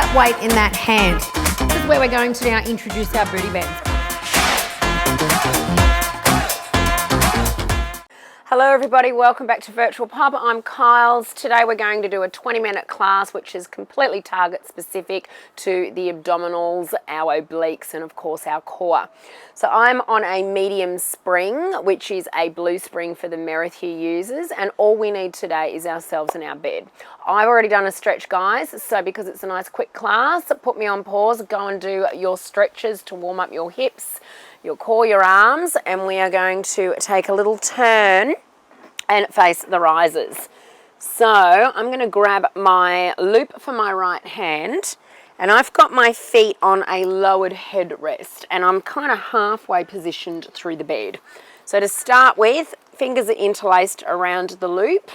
that weight in that hand. This is where we're going to now introduce our booty bends. Hello everybody, welcome back to Virtual Pub. I'm Kyles. Today we're going to do a 20-minute class which is completely target specific to the abdominals, our obliques and of course our core. So I'm on a medium spring, which is a blue spring for the Merrithew users, and all we need today is ourselves and our bed. I've already done a stretch, guys, so because it's a nice quick class, put me on pause, go and do your stretches to warm up your hips, your core, your arms, and we are going to take a little turn and face the risers. So I'm going to grab my loop for my right hand, and I've got my feet on a lowered headrest, and I'm kind of halfway positioned through the bed. So to start with, fingers are interlaced around the loop.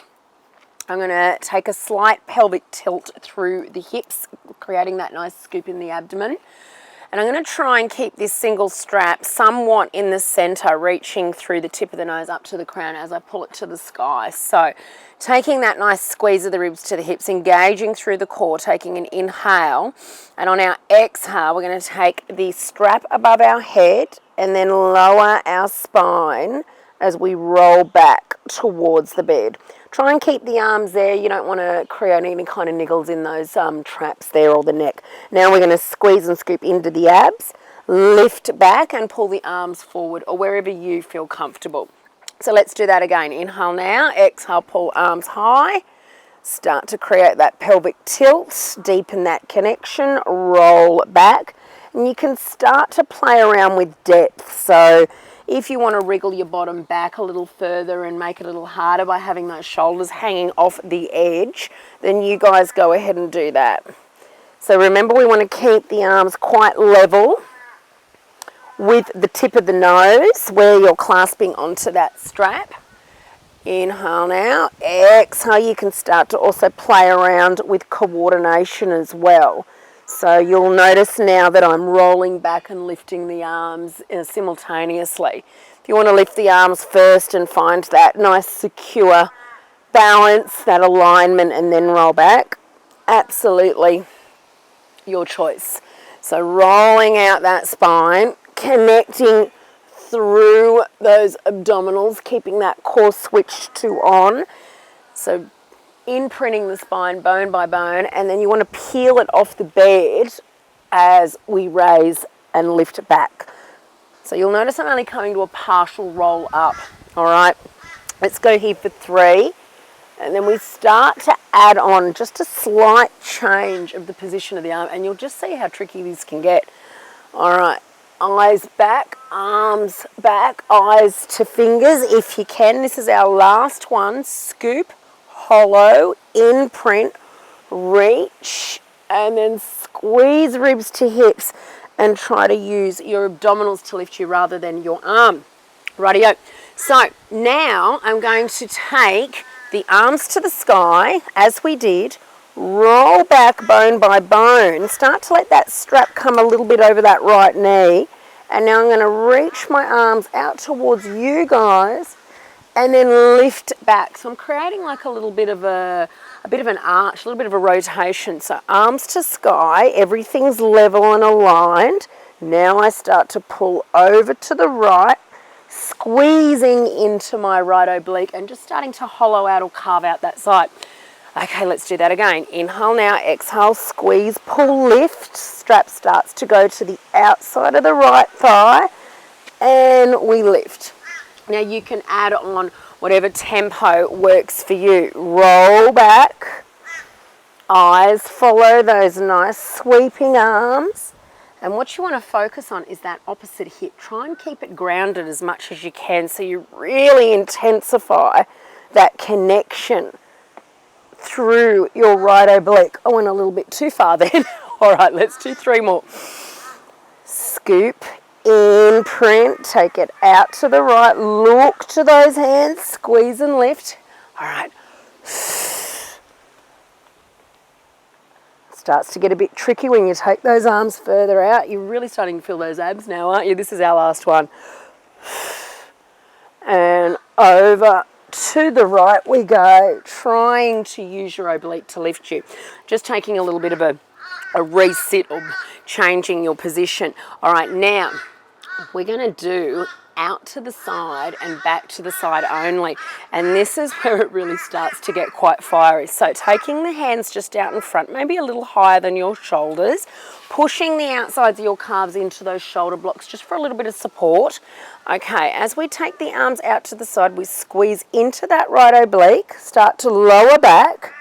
I'm going to take a slight pelvic tilt through the hips, creating that nice scoop in the abdomen. And I'm going to try and keep this single strap somewhat in the center, reaching through the tip of the nose up to the crown as I pull it to the sky. So taking that nice squeeze of the ribs to the hips, engaging through the core, taking an inhale. And on our exhale, we're going to take the strap above our head and then lower our spine as we roll back towards the bed. Try and keep the arms there. You don't want to create any kind of niggles in those traps there or the neck. Now we're going to squeeze and scoop into the abs, lift back and pull the arms forward or wherever you feel comfortable. So let's do that again. Inhale now, exhale, pull arms high. Start to create that pelvic tilt, deepen that connection, roll back. And you can start to play around with depth. So if you want to wriggle your bottom back a little further and make it a little harder by having those shoulders hanging off the edge, then you guys go ahead and do that. So remember, we want to keep the arms quite level with the tip of the nose where you're clasping onto that strap. Inhale now, exhale. You can start to also play around with coordination as well. So you'll notice now that I'm rolling back and lifting the arms simultaneously. If you want to lift the arms first and find that nice secure balance, that alignment, and then roll back, absolutely your choice. So rolling out that spine, connecting through those abdominals, keeping that core switched to on. So imprinting the spine bone by bone, and then you want to peel it off the bed as we raise and lift back. So you'll notice I'm only coming to a partial roll up. All right, let's go here for 3, and then we start to add on just a slight change of the position of the arm, and you'll just see how tricky this can get. All right, eyes back, arms back, eyes to fingers if you can. This is our last one. Scoop, hollow, imprint, reach, and then squeeze ribs to hips and try to use your abdominals to lift you rather than your arm. Rightio. So now I'm going to take the arms to the sky as we did, roll back bone by bone, start to let that strap come a little bit over that right knee, and now I'm going to reach my arms out towards you guys and then lift back. So I'm creating like a little bit of an arch, a little bit of a rotation. So arms to sky, everything's level and aligned. Now I start to pull over to the right, squeezing into my right oblique and just starting to hollow out or carve out that side. Okay, let's do that again. Inhale now, exhale, squeeze, pull, lift. Strap starts to go to the outside of the right thigh and we lift. Now you can add on whatever tempo works for you. Roll back, eyes follow those nice sweeping arms. And what you want to focus on is that opposite hip. Try and keep it grounded as much as you can so you really intensify that connection through your right oblique. I went a little bit too far then. All right, let's do 3 more. Scoop, imprint, take it out to the right, look to those hands, squeeze and lift. All right. Starts to get a bit tricky when you take those arms further out. You're really starting to feel those abs now, aren't you? This is our last one. And over to the right we go, trying to use your oblique to lift you. Just taking a little bit of a a reset or changing your position. All right, now we're going to do out to the side and back to the side only, and this is where it really starts to get quite fiery. So taking the hands just out in front, maybe a little higher than your shoulders, pushing the outsides of your calves into those shoulder blocks just for a little bit of support. Okay, as we take the arms out to the side, we squeeze into that right oblique, start to lower back,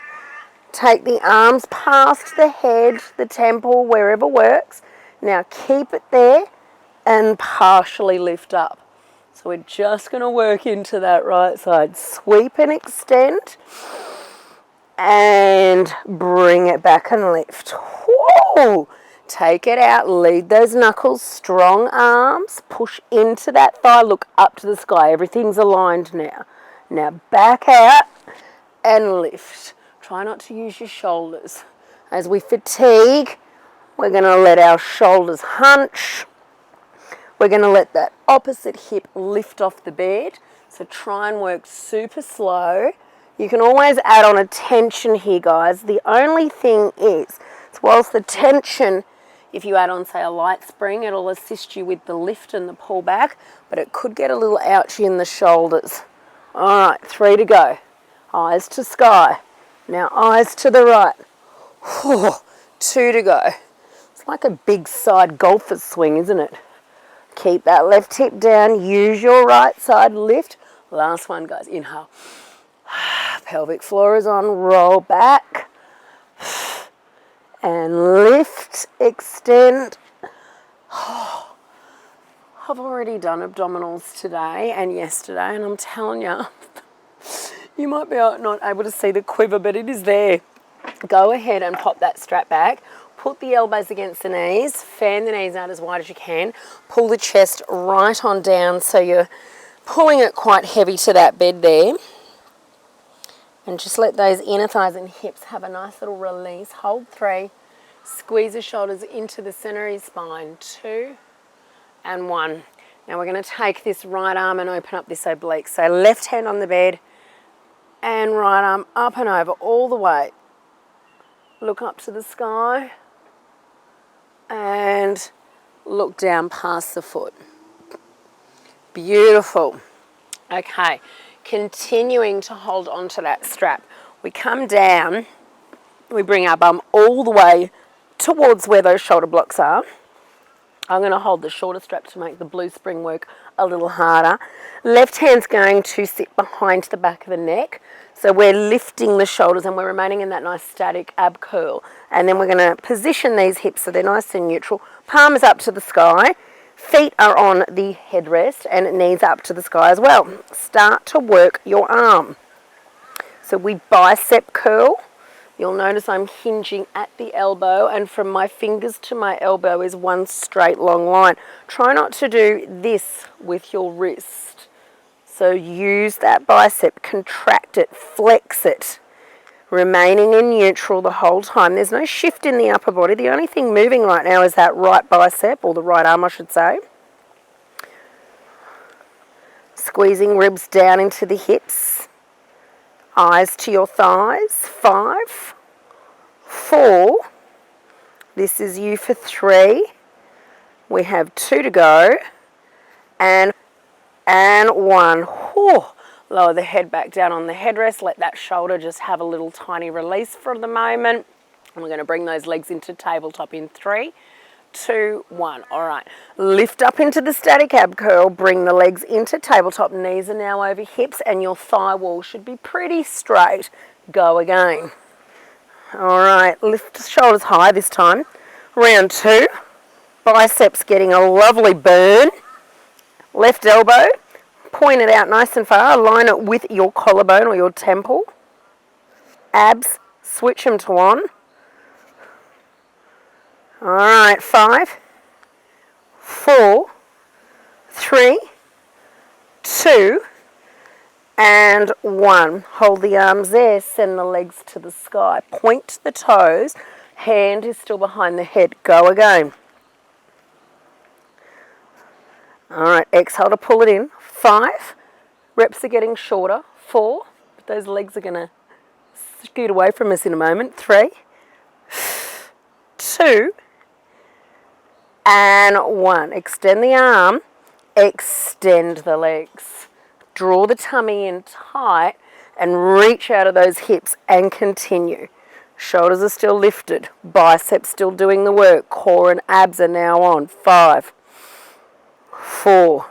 take the arms past the head, the temple, wherever works. Now keep it there and partially lift up. So we're just going to work into that right side. Sweep and extend and bring it back and lift. Whoa! Take it out, lead those knuckles, strong arms, push into that thigh, look up to the sky. Everything's aligned now. Now back out and lift. Try not to use your shoulders. As we fatigue, we're going to let our shoulders hunch. We're going to let that opposite hip lift off the bed. So try and work super slow. You can always add on a tension here, guys. The only thing is, whilst the tension, if you add on, say, a light spring, it'll assist you with the lift and the pull back, but it could get a little ouchy in the shoulders. All right, 3 to go. Eyes to sky. Now eyes to the right. 2 to go. It's like a big side golfer's swing, isn't it? Keep that left hip down. Use your right side lift. Last one, guys. Inhale. Pelvic floor is on. Roll back. And lift. Extend. I've already done abdominals today and yesterday, and I'm telling you, you might be not able to see the quiver, but it is there. Go ahead and pop that strap back. Put the elbows against the knees, fan the knees out as wide as you can, pull the chest right on down so you're pulling it quite heavy to that bed there. And just let those inner thighs and hips have a nice little release. Hold 3, squeeze the shoulders into the center of your spine, 2 and 1. Now we're going to take this right arm and open up this oblique. So left hand on the bed and right arm up and over all the way. Look up to the sky. And look down past the foot. Beautiful. Okay, continuing to hold on to that strap. We come down, we bring our bum all the way towards where those shoulder blocks are. I'm going to hold the shorter strap to make the blue spring work a little harder. Left hand's going to sit behind the back of the neck. So we're lifting the shoulders and we're remaining in that nice static ab curl. And then we're going to position these hips so they're nice and neutral. Palms up to the sky. Feet are on the headrest and knees up to the sky as well. Start to work your arm. So we bicep curl. You'll notice I'm hinging at the elbow, and from my fingers to my elbow is one straight long line. Try not to do this with your wrist. So use that bicep, contract it, flex it, remaining in neutral the whole time. There's no shift in the upper body. The only thing moving right now is that right bicep, or the right arm I should say. Squeezing ribs down into the hips. Eyes to your thighs. 5, 4. This is you for 3. We have 2 to go. And 1. Whew. Lower the head back down on the headrest. Let that shoulder just have a little tiny release for the moment. And we're going to bring those legs into tabletop in 3, 2, 1. All right. Lift up into the static ab curl. Bring the legs into tabletop. Knees are now over hips and your thigh wall should be pretty straight. Go again. All right. Lift the shoulders high this time. Round 2. Biceps getting a lovely burn. Left elbow. Point it out nice and far. Align it with your collarbone or your temple. Abs. Switch them to on. All right, 5, 4, 3, 2, and 1. Hold the arms there, send the legs to the sky. Point the toes, hand is still behind the head. Go again. All right, exhale to pull it in. 5, reps are getting shorter. 4, but those legs are going to scoot away from us in a moment. 3, 2, 2, and 1. Extend the arm, extend the legs. Draw the tummy in tight and reach out of those hips and continue. Shoulders are still lifted, biceps still doing the work, core and abs are now on. 5, 4,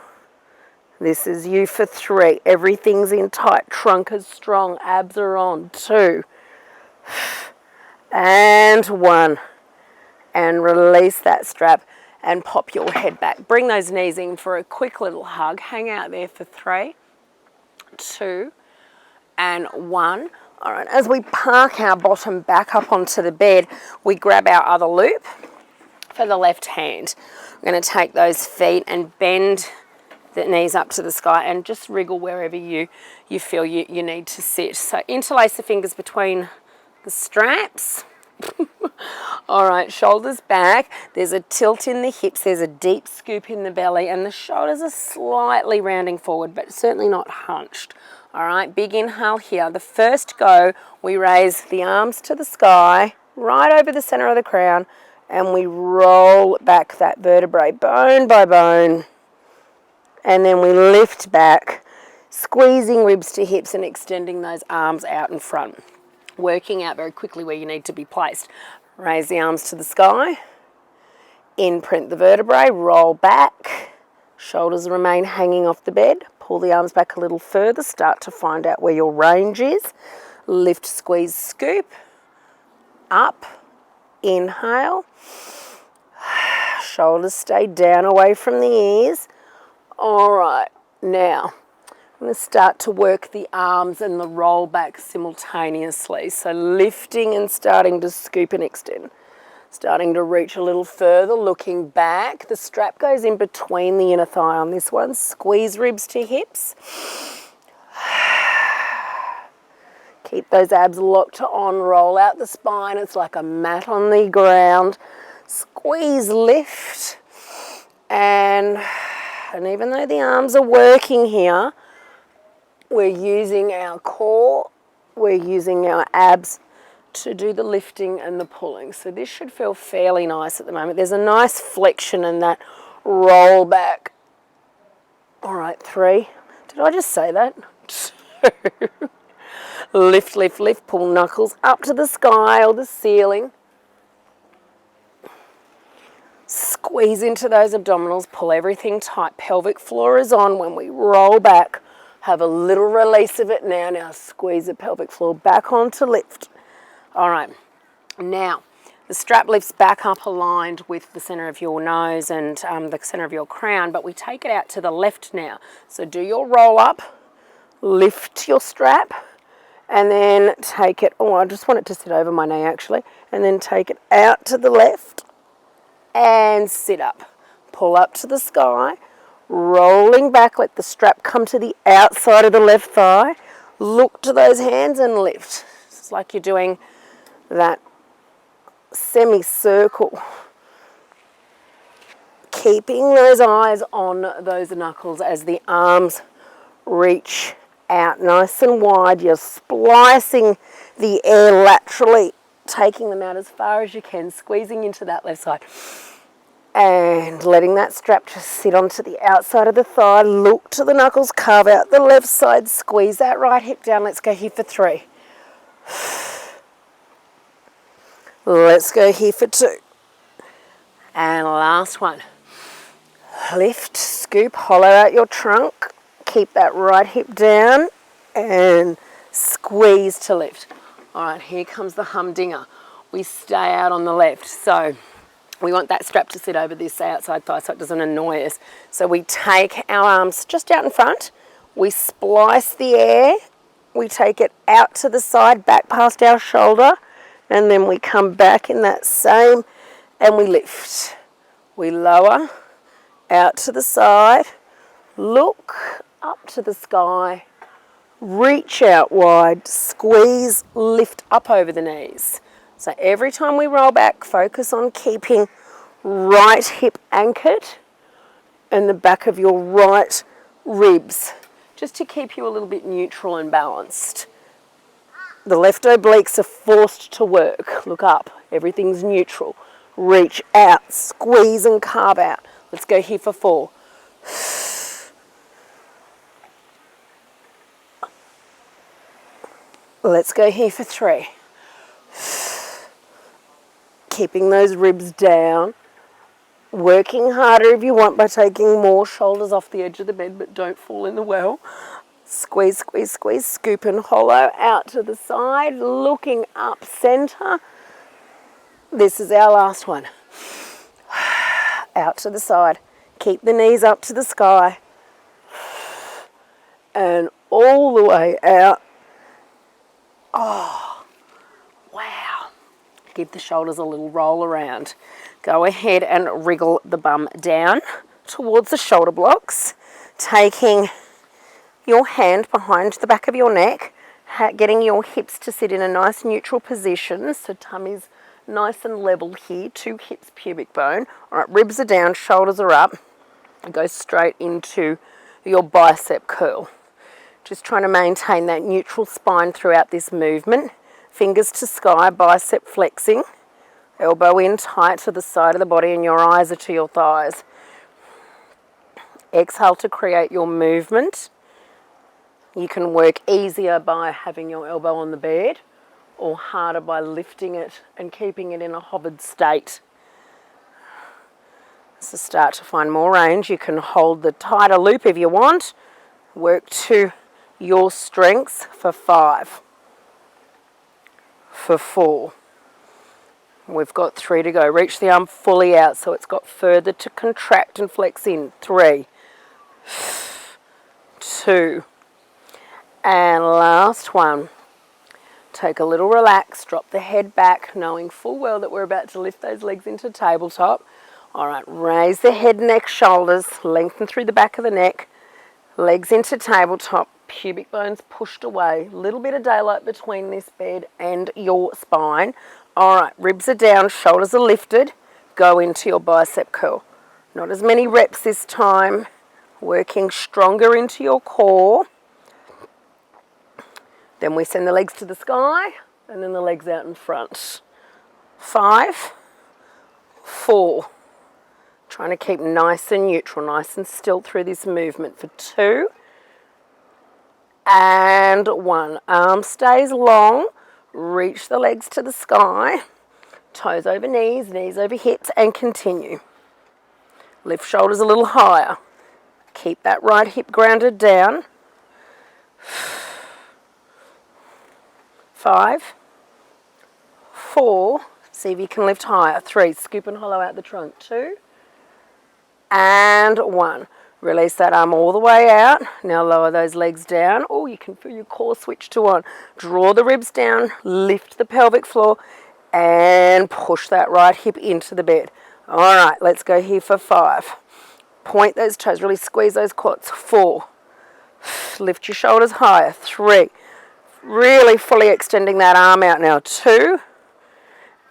this is you for 3, everything's in tight, trunk is strong, abs are on. 2, and 1, and release that strap and pop your head back. Bring those knees in for a quick little hug, hang out there for 3, 2, and 1. All right, as we park our bottom back up onto the bed, we grab our other loop for the left hand. We're going to take those feet and bend the knees up to the sky and just wriggle wherever you feel you need to sit. So interlace the fingers between the straps. All right, shoulders back. There's a tilt in the hips. There's a deep scoop in the belly, and the shoulders are slightly rounding forward, but certainly not hunched. All right, big inhale here. The first go, we raise the arms to the sky, right over the center of the crown, and we roll back that vertebrae bone by bone. And then we lift back, squeezing ribs to hips and extending those arms out in front. Working out very quickly where you need to be placed. Raise the arms to the sky, imprint the vertebrae, roll back, shoulders remain hanging off the bed, pull the arms back a little further, start to find out where your range is. Lift, squeeze, scoop, up, inhale, shoulders stay down away from the ears. All right, now I'm going to start to work the arms and the roll back simultaneously. So lifting and starting to scoop and extend. Starting to reach a little further, looking back. The strap goes in between the inner thigh on this one. Squeeze ribs to hips. Keep those abs locked on, roll out the spine. It's like a mat on the ground. Squeeze, lift. And even though the arms are working here, we're using our core, we're using our abs to do the lifting and the pulling. So this should feel fairly nice at the moment. There's a nice flexion in that roll back. All right, 3. Did I just say that? 2. Lift, lift, lift, pull knuckles up to the sky or the ceiling. Squeeze into those abdominals, pull everything tight. Pelvic floor is on. When we roll back, have a little release of it now. Now squeeze the pelvic floor back on to lift. All right, now the strap lifts back up aligned with the center of your nose and the center of your crown, but we take it out to the left now. So do your roll up, lift your strap, and then take it, I just want it to sit over my knee actually, and then take it out to the left and sit up. Pull up to the sky, rolling back, let the strap come to the outside of the left thigh. Look to those hands and lift. It's like you're doing that semicircle. Keeping those eyes on those knuckles as the arms reach out nice and wide. You're splicing the air laterally, taking them out as far as you can, squeezing into that left side. And letting that strap just sit onto the outside of the thigh. Look to the knuckles, carve out the left side, squeeze that right hip down. Let's go here for 3. Let's go here for 2. And last one. Lift, scoop, hollow out your trunk. Keep that right hip down and squeeze to lift. All right, here comes the humdinger. We stay out on the left. So we want that strap to sit over this outside thigh so it doesn't annoy us. So we take our arms just out in front. We splice the air. We take it out to the side, back past our shoulder. And then we come back in that same and we lift. We lower, out to the side, look up to the sky, reach out wide, squeeze, lift up over the knees. So every time we roll back, focus on keeping right hip anchored and the back of your right ribs, just to keep you a little bit neutral and balanced. The left obliques are forced to work. Look up, everything's neutral. reach out, squeeze and carve out. Let's go here for 4. Let's go here for 3. Keeping those ribs down. Working harder if you want by taking more shoulders off the edge of the bed, but don't fall in the well. Squeeze, squeeze, squeeze, scoop and hollow out to the side, looking up center. This is our last one. Out to the side. Keep the knees up to the sky. And all the way out. Oh, wow. Give the shoulders a little roll around. Go ahead and wriggle the bum down towards the shoulder blocks, taking your hand behind the back of your neck, getting your hips to sit in a nice neutral position, so tummy's nice and level here, 2 hips, pubic bone. All right, ribs are down, shoulders are up. Go straight into your bicep curl. Just trying to maintain that neutral spine throughout this movement. Fingers to sky, bicep flexing. Elbow in tight to the side of the body and your eyes are to your thighs. Exhale to create your movement. You can work easier by having your elbow on the bed or harder by lifting it and keeping it in a hovered state. So start to find more range. You can hold the tighter loop if you want. Work to your strengths for 5, for 4. We've got 3 to go. Reach the arm fully out so it's got further to contract and flex in. 3, 2, and last one. Take a little relax, drop the head back, knowing full well that we're about to lift those legs into tabletop. All right, raise the head, neck, shoulders, lengthen through the back of the neck, legs into tabletop, pubic bones pushed away, little bit of daylight between this bed and your spine. All right, ribs are down, shoulders are lifted, go into your bicep curl. Not as many reps this time, working stronger into your core. Then we send the legs to the sky and then the legs out in front. 5, 4. Trying to keep nice and neutral, nice and still through this movement for 2 and 1. Arm stays long, reach the legs to the sky, toes over knees, knees over hips, and continue. Lift shoulders a little higher. Keep that right hip grounded down. 5, 4, see if you can lift higher. 3, scoop and hollow out the trunk. 2, and 1. Release that arm all the way out. Now lower those legs down. Oh, you can feel your core switch to on. Draw the ribs down, lift the pelvic floor, and push that right hip into the bed. All right, let's go here for 5. Point those toes, really squeeze those quads. 4, lift your shoulders higher. 3, really fully extending that arm out now. 2,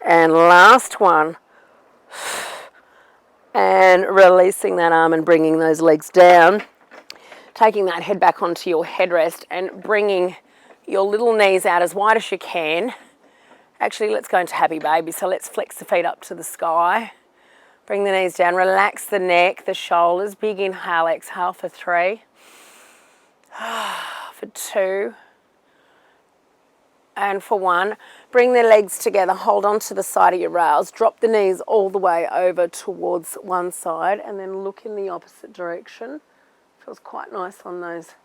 and last one. And releasing that arm and bringing those legs down. Taking that head back onto your headrest and bringing your little knees out as wide as you can. Actually, let's go into happy baby. So let's flex the feet up to the sky. Bring the knees down, relax the neck, the shoulders. Big inhale, exhale for 3. For 2. And for 1, bring the legs together, hold on to the side of your rails, drop the knees all the way over towards one side and then look in the opposite direction. Feels quite nice on those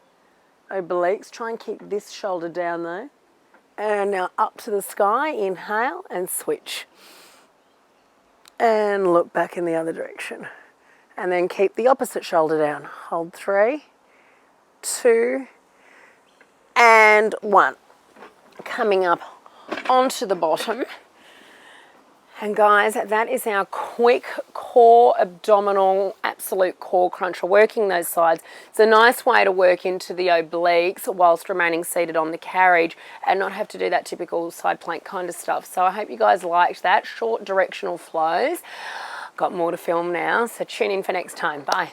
obliques. Try and keep this shoulder down though. And now up to the sky, inhale and switch. And look back in the other direction. And then keep the opposite shoulder down. Hold 3, 2, and 1. Coming up onto the bottom. And guys, that is our quick core abdominal absolute core cruncher, working those sides. It's a nice way to work into the obliques whilst remaining seated on the carriage and not have to do that typical side plank kind of stuff. So I hope you guys liked that. Short directional flows. Got more to film now, so tune in for next time. Bye.